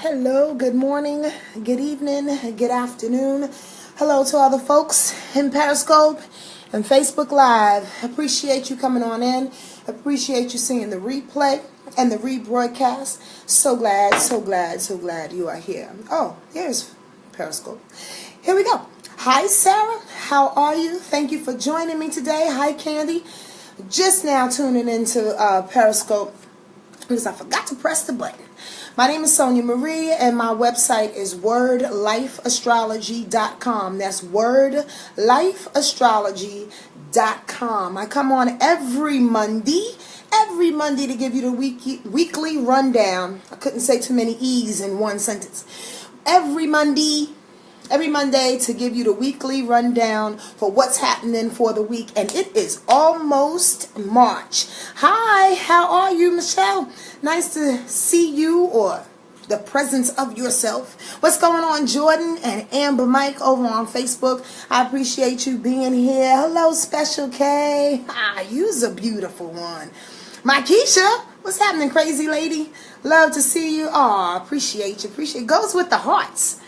Hello, good morning, good evening, good afternoon. Hello to all the folks in Periscope and Facebook Live. Appreciate you coming on in. Appreciate you seeing the replay and the rebroadcast. So glad you are here. Oh, here's Periscope. Here we go. Hi, Sarah. How are you? Thank you for joining me today. Hi, Candy. Just now tuning into Periscope because I forgot to press the button. My name is Sonja Marie, and my website is wordlifeastrology.com. That's wordlifeastrology.com. I come on every Monday to give you the weekly rundown. I couldn't say too many E's in one sentence. Every Monday to give you the weekly rundown for what's happening for the week. And it is almost March. Hi, how are you, Michelle? Nice to see you, or the presence of yourself. What's going on, Jordan and Amber Mike over on Facebook? I appreciate you being here. Hello, Special K. You's a beautiful one. My Keisha, what's happening, crazy lady? Love to see you. Appreciate you. Goes with the hearts.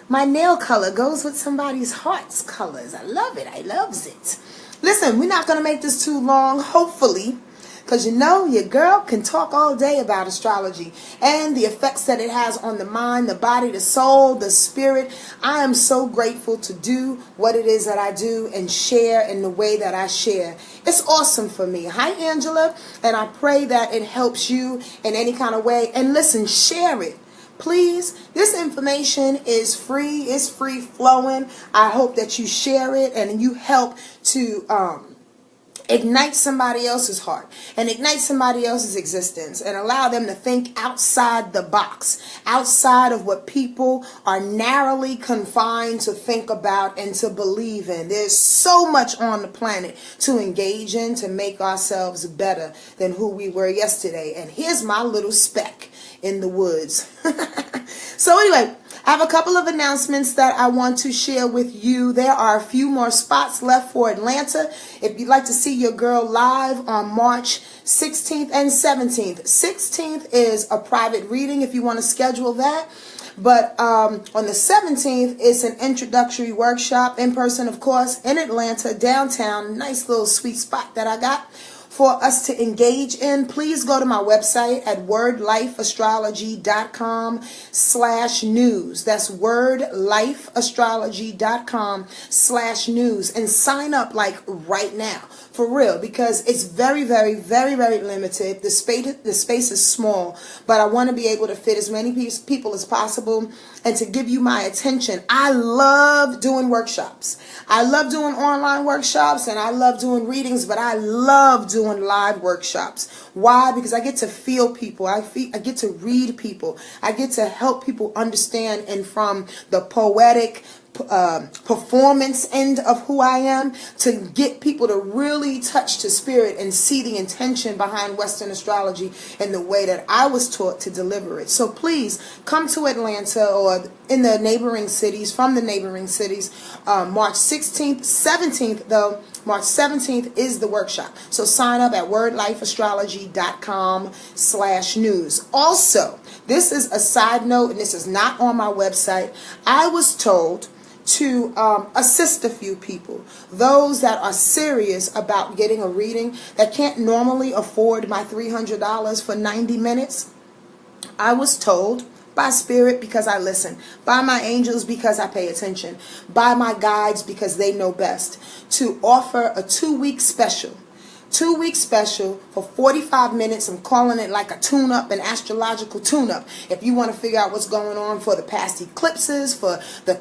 My nail color goes with somebody's heart's colors. I love it. I loves it. Listen, we're not going to make this too long, hopefully, because you know your girl can talk all day about astrology and the effects that it has on the mind, the body, the soul, the spirit. I am so grateful to do what it is that I do and share in the way that I share. It's awesome for me. Hi, Angela, and I pray that it helps you in any kind of way. And listen, share it. Please, this information is free. It's free flowing. I hope that you share it and you help to ignite somebody else's heart and ignite somebody else's existence and allow them to think outside the box, outside of what people are narrowly confined to think about and to believe in. There's so much on the planet to engage in to make ourselves better than who we were yesterday. And here's my little speck in the woods. So anyway, I have a couple of announcements that I want to share with you. There are a few more spots left for Atlanta. If you'd like to see your girl live on March 16th and 17th. 16th is a private reading if you want to schedule that. But on the 17th, it's an introductory workshop in person, of course, in Atlanta, downtown. Nice little sweet spot that I got for us to engage in. Please go to my website at wordlifeastrology.com/news. That's wordlifeastrology.com/news, and sign up like right now, for real, because it's very, very, very, very limited. The space is small, but I want to be able to fit as many people as possible and to give you my attention. I love doing workshops. I love doing online workshops and I love doing readings, but I love doing live workshops. Why? Because I get to feel people. I get to read people. I get to help people understand, and from the poetic performance end of who I am, to get people to really touch to spirit and see the intention behind Western astrology and the way that I was taught to deliver it. So please come to Atlanta or in the neighboring cities, from the neighboring cities. March 16th, 17th though. March 17th is the workshop. So sign up at wordlifeastrology.com/news. Also, this is a side note, and this is not on my website. I was told to assist a few people, those that are serious about getting a reading, that can't normally afford my $300 for 90 minutes. I was told by spirit, because I listen, by my angels, because I pay attention, by my guides, because they know best, to offer a 2-week special. 2-week special for 45 minutes. I'm calling it like a tune-up, an astrological tune-up. If you want to figure out what's going on for the past eclipses, for the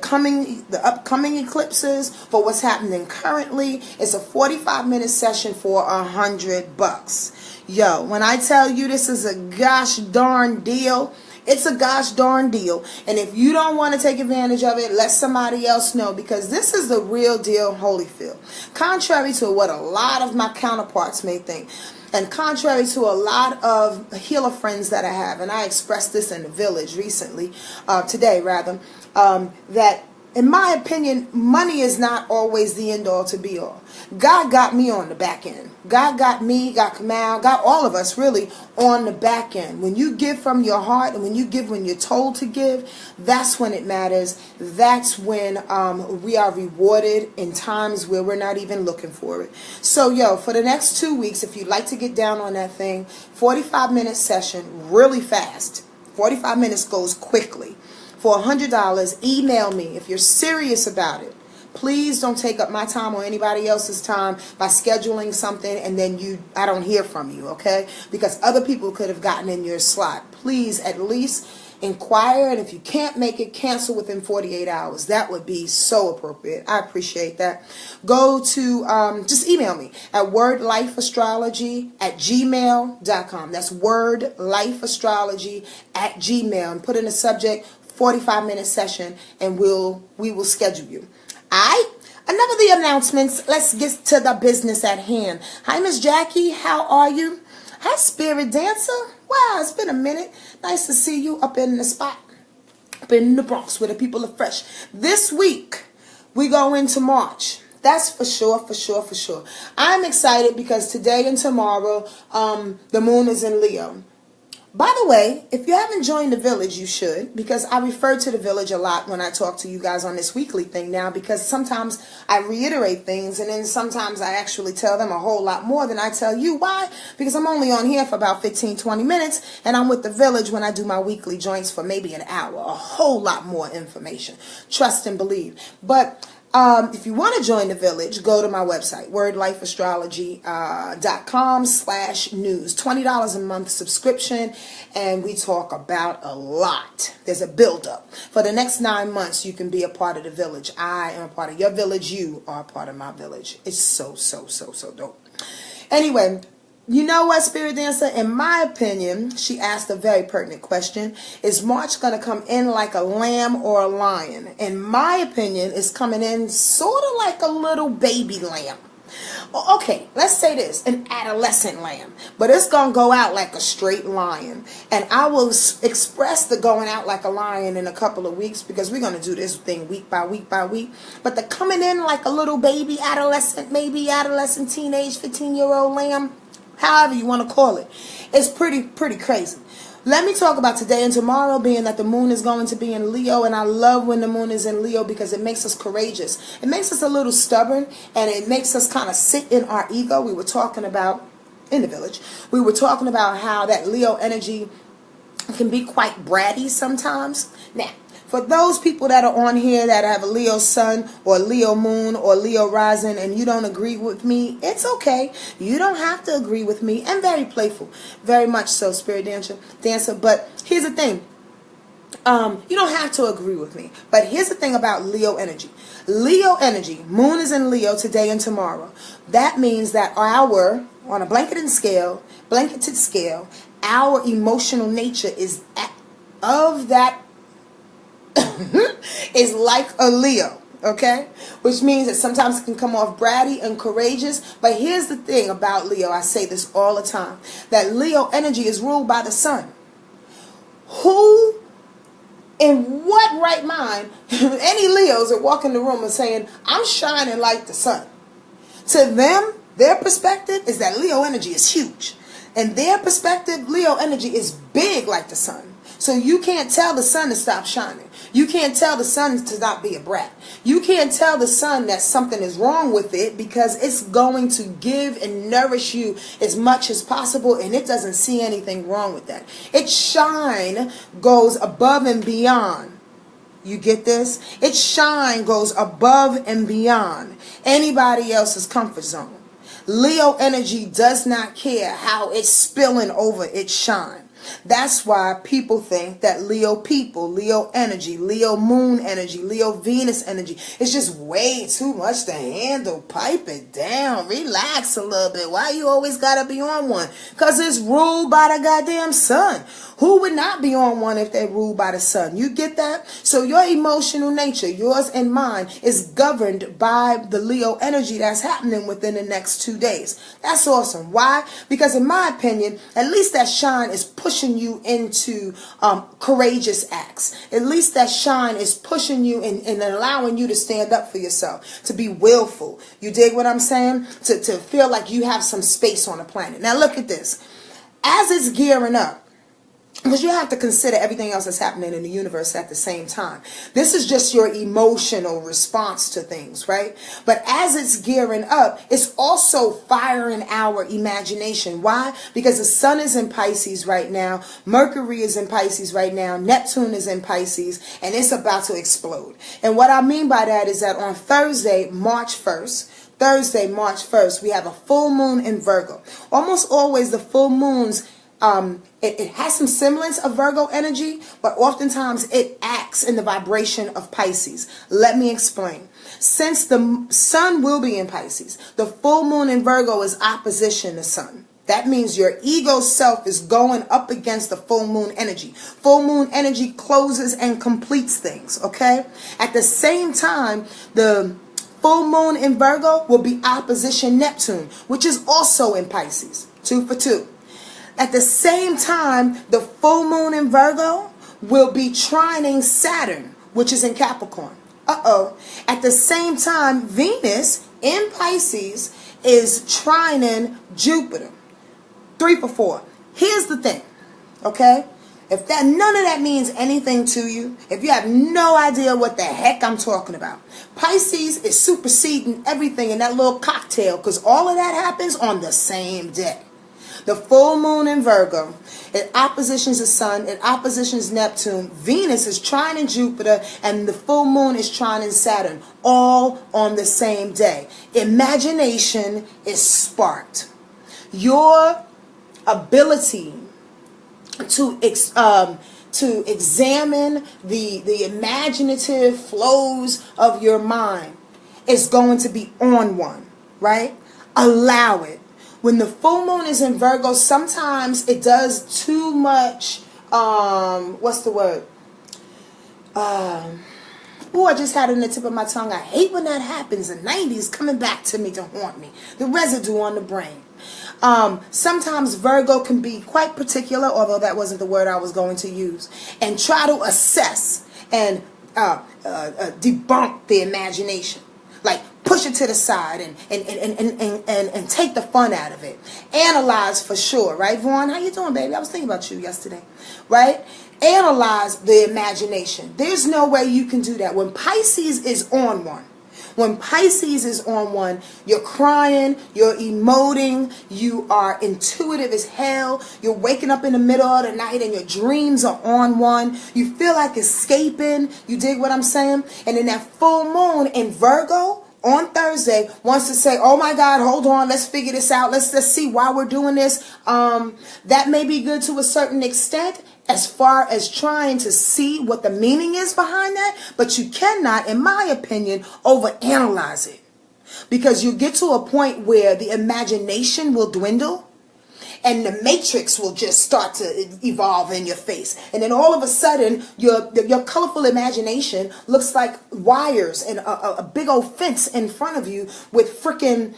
upcoming eclipses, for what's happening currently, it's a 45-minute session for $100. Yo, when I tell you this is a gosh darn deal, it's a gosh darn deal. And if you don't want to take advantage of it, let somebody else know, because this is the real deal, Holyfield. Contrary to what a lot of my counterparts may think, and contrary to a lot of healer friends that I have, and I expressed this in the village recently, today rather, that in my opinion, money is not always the end all to be all. God got me on the back end. God got me, got Kamal, got all of us really on the back end. When you give from your heart and when you give when you're told to give, that's when it matters. That's when we are rewarded in times where we're not even looking for it. So, yo, for the next 2 weeks, if you'd like to get down on that thing, 45-minute session, really fast. 45 minutes goes quickly. For $100, email me if you're serious about it. Please don't take up my time or anybody else's time by scheduling something and then I don't hear from you, okay? Because other people could have gotten in your slot. Please at least inquire, and if you can't make it, cancel within 48 hours. That would be so appropriate. I appreciate that. Go to, just email me at wordlifeastrology@gmail.com. That's wordlifeastrology@gmail, and put in the subject 45-minute session, and we will schedule you. Alright? Enough of the announcements. Let's get to the business at hand. Hi, Miss Jackie. How are you? Hi, Spirit Dancer. Wow, it's been a minute. Nice to see you up in the spot, up in the Bronx where the people are fresh. This week, we go into March. That's for sure, for sure, for sure. I'm excited because today and tomorrow, the moon is in Leo. By the way, if you haven't joined the village, you should, because I refer to the village a lot when I talk to you guys on this weekly thing now, because sometimes I reiterate things and then sometimes I actually tell them a whole lot more than I tell you. Why? Because I'm only on here for about 15-20 minutes, and I'm with the village when I do my weekly joints for maybe an hour. A whole lot more information. Trust and believe. But if you want to join the village, go to my website, wordlifeastrology.com/news. $20 a month subscription, and we talk about a lot. There's a build-up. For the next 9 months, you can be a part of the village. I am a part of your village. You are a part of my village. It's so dope. Anyway, you know what, Spirit Dancer? In my opinion, she asked a very pertinent question. Is March going to come in like a lamb or a lion? In my opinion, it's coming in sort of like a little baby lamb. Okay, let's say this, an adolescent lamb. But it's going to go out like a straight lion. And I will express the going out like a lion in a couple of weeks, because we're going to do this thing week by week by week. But the coming in like a little baby, adolescent, maybe adolescent, teenage, 15-year-old lamb, however you want to call it, it's pretty crazy. Let me talk about today and tomorrow, being that the moon is going to be in Leo, and I love when the moon is in Leo because it makes us courageous. It makes us a little stubborn, and it makes us kind of sit in our ego. We were talking about, in the village, we were talking about how that Leo energy can be quite bratty sometimes. Now, for those people that are on here that have a Leo sun or Leo moon or Leo rising and you don't agree with me, it's okay. You don't have to agree with me. And very playful. Very much so, Spirit Dancer. But here's the thing. You don't have to agree with me. But here's the thing about Leo energy. Leo energy, moon is in Leo today and tomorrow. That means that on a blanketed scale, our emotional nature is is like a Leo, okay? Which means that sometimes it can come off bratty and courageous. But here's the thing about Leo, I say this all the time, that Leo energy is ruled by the sun. Who, in what right mind, any Leos that walk in the room and saying, I'm shining like the sun? To them, their perspective is that Leo energy is huge. And their perspective, Leo energy is big like the sun. So you can't tell the sun to stop shining. You can't tell the sun to not be a brat. You can't tell the sun that something is wrong with it, because it's going to give and nourish you as much as possible, and it doesn't see anything wrong with that. Its shine goes above and beyond. You get this? Its shine goes above and beyond anybody else's comfort zone. Leo energy does not care how it's spilling over its shine. That's why people think that Leo people, Leo energy, Leo moon energy, Leo Venus energy, it's just way too much to handle. Pipe it down. Relax a little bit. Why you always gotta be on one? Because it's ruled by the goddamn sun. Who would not be on one if they're ruled by the sun? You get that? So your emotional nature, yours and mine, is governed by the Leo energy that's happening within the next 2 days. That's awesome. Why? Because in my opinion, at least that shine is pushing you into courageous acts. At least that shine is pushing you and allowing you to stand up for yourself, to be willful. You dig what I'm saying? To feel like you have some space on the planet. Now look at this. As it's gearing up, because you have to consider everything else that's happening in the universe at the same time. This is just your emotional response to things, right? But as it's gearing up, it's also firing our imagination. Why? Because the sun is in Pisces right now. Mercury is in Pisces right now. Neptune is in Pisces. And it's about to explode. And what I mean by that is that on Thursday, March 1st, we have a full moon in Virgo. Almost always the full moons, it has some semblance of Virgo energy, but oftentimes it acts in the vibration of Pisces. Let me explain. Since the sun will be in Pisces, the full moon in Virgo is opposition to sun. That means your ego self is going up against the full moon energy. Full moon energy closes and completes things, okay? At the same time, the full moon in Virgo will be opposition Neptune, which is also in Pisces. 2 for 2. At the same time, the full moon in Virgo will be trining Saturn, which is in Capricorn. At the same time, Venus in Pisces is trining Jupiter. 3 for 4. Here's the thing, okay? If none of that means anything to you, if you have no idea what the heck I'm talking about, Pisces is superseding everything in that little cocktail, because all of that happens on the same day. The full moon in Virgo, it oppositions the sun, it oppositions Neptune. Venus is trining Jupiter, and the full moon is trining Saturn, all on the same day. Imagination is sparked. Your ability to examine the imaginative flows of your mind is going to be on one, right? Allow it. When the full moon is in Virgo, sometimes it does too much, what's the word? I just had it on the tip of my tongue. I hate when that happens. The 90s coming back to me to haunt me. The residue on the brain. Sometimes Virgo can be quite particular, although that wasn't the word I was going to use, and try to assess and debunk the imagination. Like, push it to the side and take the fun out of it. Analyze for sure, right, Vaughn? How you doing, baby? I was thinking about you yesterday, right? Analyze the imagination. There's no way you can do that. When Pisces is on one, you're crying, you're emoting, you are intuitive as hell, you're waking up in the middle of the night and your dreams are on one, you feel like escaping, you dig what I'm saying? And then that full moon in Virgo on Thursday wants to say, oh my God, hold on, let's figure this out, let's see why we're doing this. That may be good to a certain extent, as far as trying to see what the meaning is behind that, but you cannot, in my opinion, overanalyze it. Because you get to a point where the imagination will dwindle and the matrix will just start to evolve in your face. And then all of a sudden, your colorful imagination looks like wires and a big old fence in front of you with freaking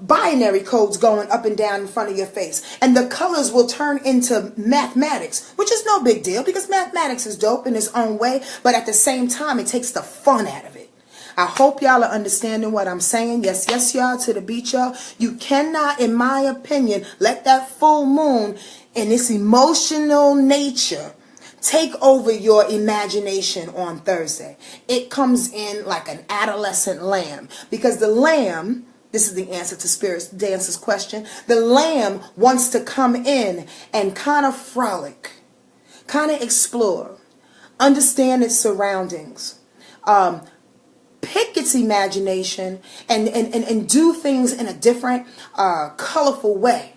binary codes going up and down in front of your face. And the colors will turn into mathematics, which is no big deal because mathematics is dope in its own way, but at the same time, it takes the fun out of it. I hope y'all are understanding what I'm saying. Yes, yes, y'all, to the beat, y'all. You cannot, in my opinion, let that full moon and its emotional nature take over your imagination on Thursday. It comes in like an adolescent lamb, because the lamb, this is the answer to Spirit Dancer's question. The lamb wants to come in and kind of frolic, kind of explore, understand its surroundings, pick its imagination, and do things in a different, colorful way,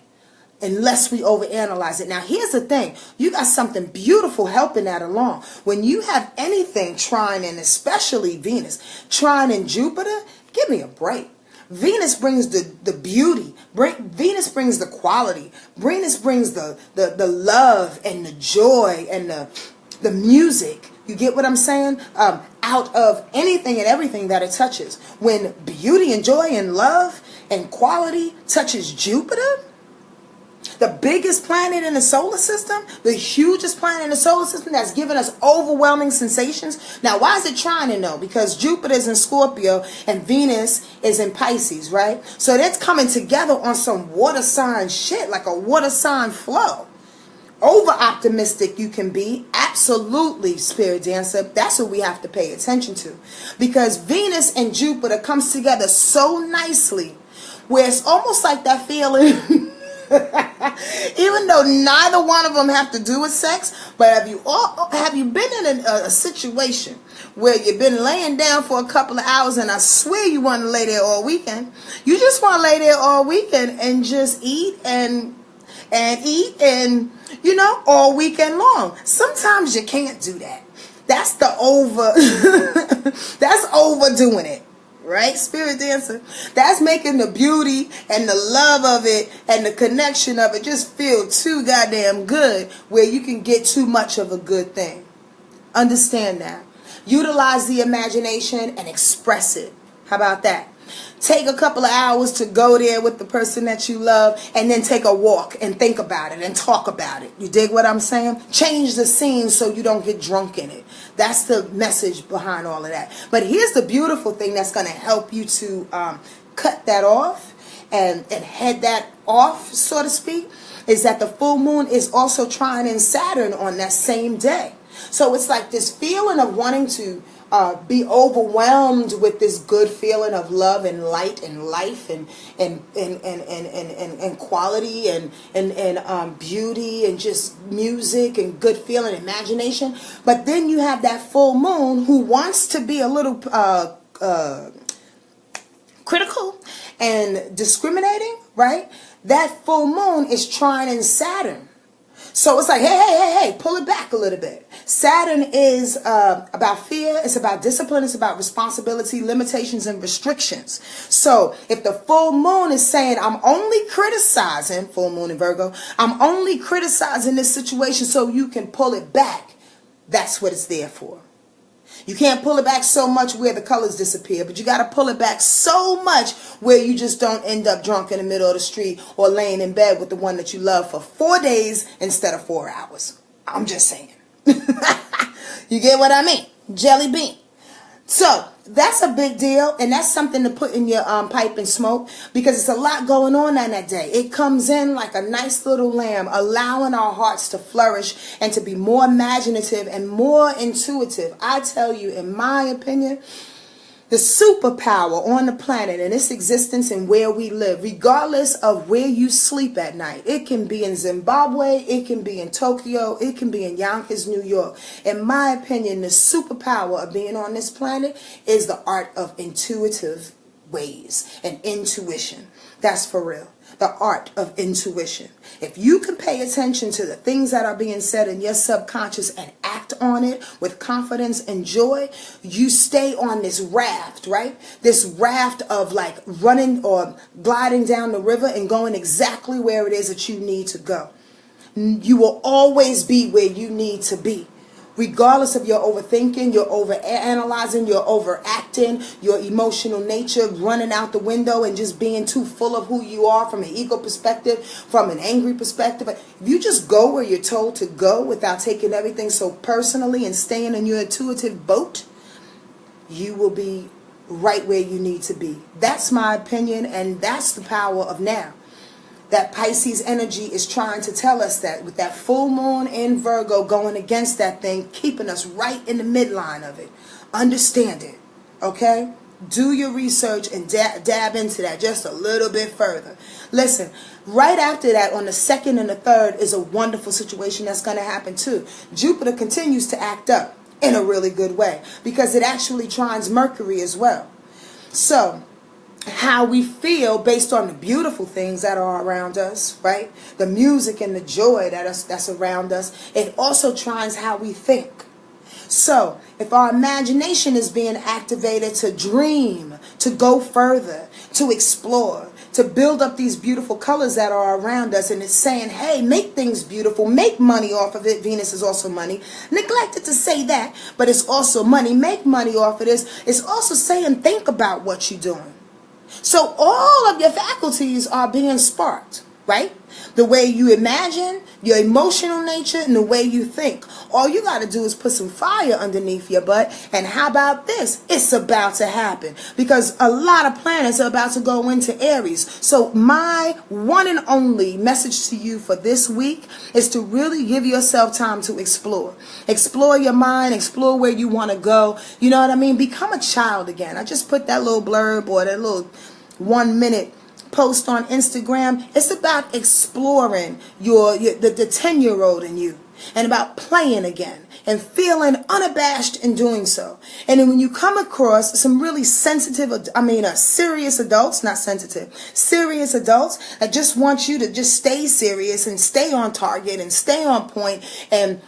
unless we overanalyze it. Now, here's the thing. You got something beautiful helping that along. When you have anything trine, and especially Venus, trine in Jupiter, give me a break. Venus brings the beauty. Venus brings the quality. Venus brings the love and the joy and the music. You get what I'm saying? Out of anything and everything that it touches. When beauty and joy and love and quality touches Jupiter, the biggest planet in the solar system, the hugest planet in the solar system that's giving us overwhelming sensations. Now, why is it trining though? Because Jupiter is in Scorpio and Venus is in Pisces, right? So that's coming together on some water sign shit, like a water sign flow. Over optimistic you can be, absolutely, Spirit Dancer. That's what we have to pay attention to, because Venus and Jupiter comes together so nicely, where it's almost like that feeling. Even though neither one of them have to do with sex, but have you been in a situation where you've been laying down for a couple of hours and I swear you want to lay there all weekend? You just want to lay there all weekend and just eat and eat and, you know, all weekend long. Sometimes you can't do that. That's that's overdoing it. Right, Spirit Dancer? That's making the beauty and the love of it and the connection of it just feel too goddamn good, where you can get too much of a good thing. Understand that. Utilize the imagination and express it. How about that? Take a couple of hours to go there with the person that you love, and then take a walk and think about it and talk about it. You dig what I'm saying? Change the scene so you don't get drunk in it. That's the message behind all of that. But here's the beautiful thing that's going to help you to cut that off and head that off, so to speak, is that the full moon is also trining Saturn on that same day. So it's like this feeling of wanting to be overwhelmed with this good feeling of love and light and life and quality and beauty and just music and good feeling, imagination. But then you have that full moon who wants to be a little critical and discriminating, right? That full moon is trining Saturn. So it's like, hey, pull it back a little bit. Saturn is about fear. It's about discipline. It's about responsibility, limitations, and restrictions. So if the full moon is saying, I'm only criticizing, full moon in Virgo, I'm only criticizing this situation so you can pull it back, that's what it's there for. You can't pull it back so much where the colors disappear, but you got to pull it back so much where you just don't end up drunk in the middle of the street or laying in bed with the one that you love for 4 days instead of 4 hours. I'm just saying. You get what I mean? Jelly bean. So that's a big deal, and that's something to put in your pipe and smoke, because it's a lot going on that day. It comes in like a nice little lamb, allowing our hearts to flourish and to be more imaginative and more intuitive. I tell you, in my opinion, the superpower on the planet and its existence and where we live, regardless of where you sleep at night. It can be in Zimbabwe, it can be in Tokyo, it can be in Yonkers, New York. In my opinion, the superpower of being on this planet is the art of intuitive ways and intuition. That's for real. The art of intuition. If you can pay attention to the things that are being said in your subconscious and act on it with confidence and joy, you stay on this raft, right? This raft of like running or gliding down the river and going exactly where it is that you need to go. You will always be where you need to be. Regardless of your overthinking, your overanalyzing, your overacting, your emotional nature running out the window and just being too full of who you are from an ego perspective, from an angry perspective. If you just go where you're told to go without taking everything so personally and staying in your intuitive boat, you will be right where you need to be. That's my opinion, and that's the power of now. That Pisces energy is trying to tell us that with that full moon in Virgo going against that thing, keeping us right in the midline of it. Understand it, okay? Do your research and dab into that just a little bit further. Listen, right after that, on the 2nd and the 3rd, is a wonderful situation that's going to happen too. Jupiter continues to act up in a really good way because it actually trines Mercury as well. So how we feel based on the beautiful things that are around us, right? The music and the joy that's around us. It also trines how we think. So if our imagination is being activated to dream, to go further, to explore, to build up these beautiful colors that are around us, and it's saying, hey, make things beautiful, make money off of it. Venus is also money. Neglected to say that, but it's also money. Make money off of this. It's also saying, think about what you're doing. So all of your faculties are being sparked, right? The way you imagine, your emotional nature, and the way you think. All you got to do is put some fire underneath your butt. And how about this? It's about to happen. Because a lot of planets are about to go into Aries. So my one and only message to you for this week is to really give yourself time to explore. Explore your mind. Explore where you want to go. You know what I mean? Become a child again. I just put that little blurb or that little 1 minute post on Instagram. It's about exploring the 10-year-old in you, and about playing again and feeling unabashed in doing so. And then when you come across some really serious adults, not sensitive, serious adults that just want you to just stay serious and stay on target and stay on point and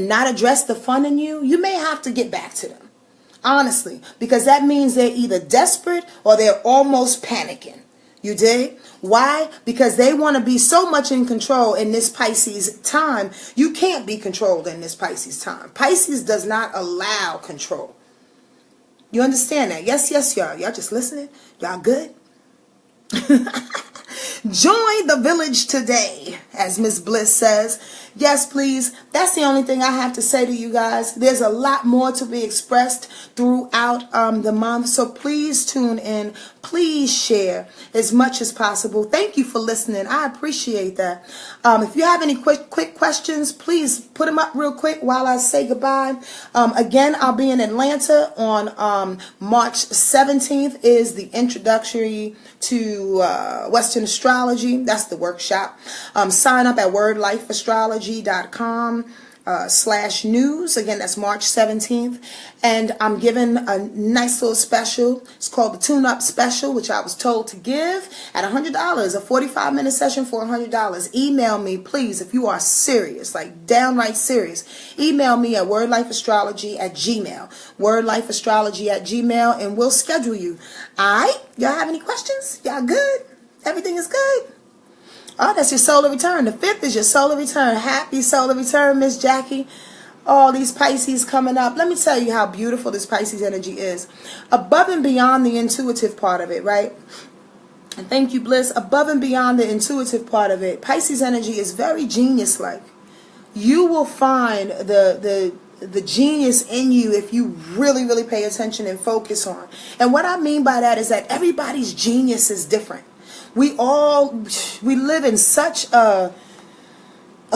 not address the fun in you, you may have to get back to them. Honestly, because that means they're either desperate or they're almost panicking. You dig? Why? Because they want to be so much in control in this Pisces time. You can't be controlled in this Pisces time. Pisces does not allow control. You understand that? Yes, y'all. Y'all just listening? Y'all good? Join the village today, as Miss Bliss says. Yes, please. That's the only thing I have to say to you guys. There's a lot more to be expressed throughout the month. So please tune in. Please share as much as possible. Thank you for listening. I appreciate that. If you have any quick questions, please put them up real quick while I say goodbye. Again, I'll be in Atlanta on March 17th is the introductory to Western Astrology. That's the workshop. Sign up at wordlifeastrology.com/news. Again, that's March 17th. And I'm giving a nice little special. It's called the Tune-Up Special, which I was told to give at $100. A 45-minute session for $100. Email me, please, if you are serious, like downright serious. Email me at wordlifeastrology@gmail. Wordlifeastrology@gmail, and we'll schedule you. All right? Y'all have any questions? Y'all good? Everything is good? Oh, that's your solar return. The 5th is your solar return. Happy solar return, Miss Jackie. All these Pisces coming up. Let me tell you how beautiful this Pisces energy is. Above and beyond the intuitive part of it, right? And thank you, Bliss. Above and beyond the intuitive part of it, Pisces energy is very genius-like. You will find the genius in you if you really, really pay attention and focus on. And what I mean by that is that everybody's genius is different. We live in such a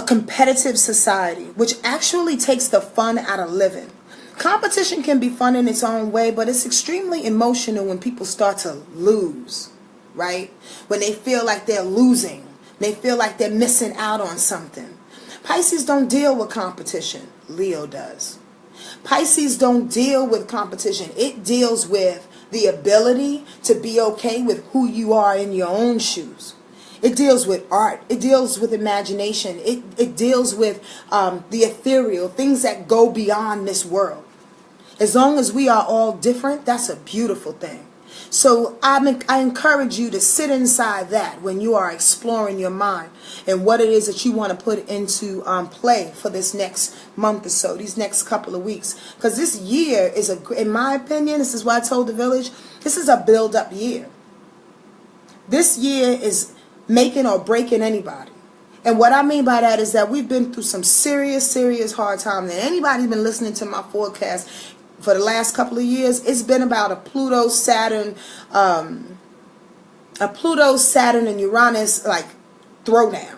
competitive society, which actually takes the fun out of living. Competition can be fun in its own way, but it's extremely emotional when people start to lose, right? When they feel like they're losing, they feel like they're missing out on something. Pisces don't deal with competition. Leo does. Pisces don't deal with competition. It deals with the ability to be okay with who you are in your own shoes. It deals with art. It deals with imagination. It deals with the ethereal, things that go beyond this world. As long as we are all different, that's a beautiful thing. So I encourage you to sit inside that when you are exploring your mind and what it is that you want to put into play for this next month or so, these next couple of weeks. Because this year is, in my opinion, this is what I told the village, this is a build-up year. This year is making or breaking anybody. And what I mean by that is that we've been through some serious hard times. And anybody's been listening to my forecast for the last couple of years, it's been about a Pluto, Saturn, and Uranus like throwdown.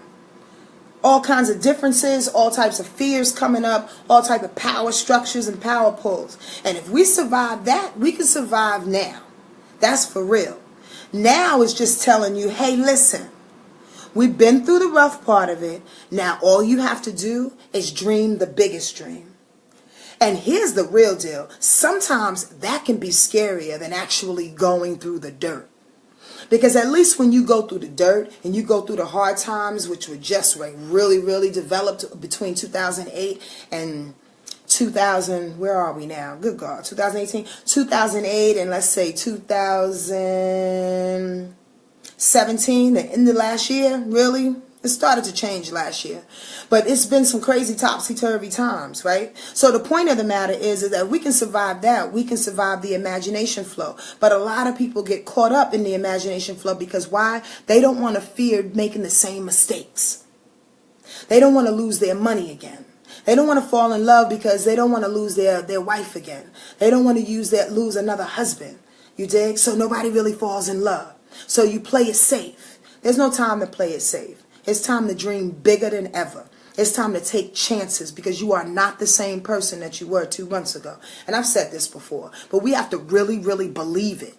All kinds of differences, all types of fears coming up, all type of power structures and power pulls. And if we survive that, we can survive now. That's for real. Now it's just telling you, hey, listen, we've been through the rough part of it. Now all you have to do is dream the biggest dream. And here's the real deal. Sometimes that can be scarier than actually going through the dirt. Because at least when you go through the dirt and you go through the hard times, which were just like really developed between 2008 and 2000, where are we now? Good God, 2018, 2008, and let's say 2017, the end of last year, really? It started to change last year. But it's been some crazy topsy-turvy times, right? So the point of the matter is that we can survive that. We can survive the imagination flow. But a lot of people get caught up in the imagination flow because why? They don't want to fear making the same mistakes. They don't want to lose their money again. They don't want to fall in love because they don't want to lose their wife again. They don't want to lose another husband. You dig? So nobody really falls in love. So you play it safe. There's no time to play it safe. It's time to dream bigger than ever. It's time to take chances because you are not the same person that you were 2 months ago. And I've said this before, but we have to really, really believe it.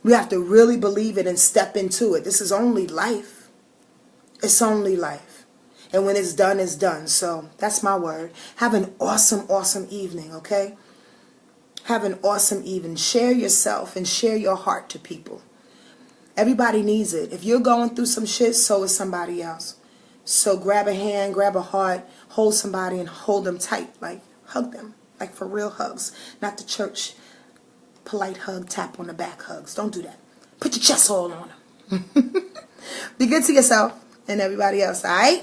We have to really believe it and step into it. This is only life. It's only life. And when it's done, it's done. So that's my word. Have an awesome, awesome evening, okay? Have an awesome evening. Share yourself and share your heart to people. Everybody needs it. If you're going through some shit, so is somebody else. So grab a hand, grab a heart, hold somebody and hold them tight. Like, hug them. Like, for real hugs. Not the church polite hug, tap on the back hugs. Don't do that. Put your chest hole on them. Be good to yourself and everybody else, all right?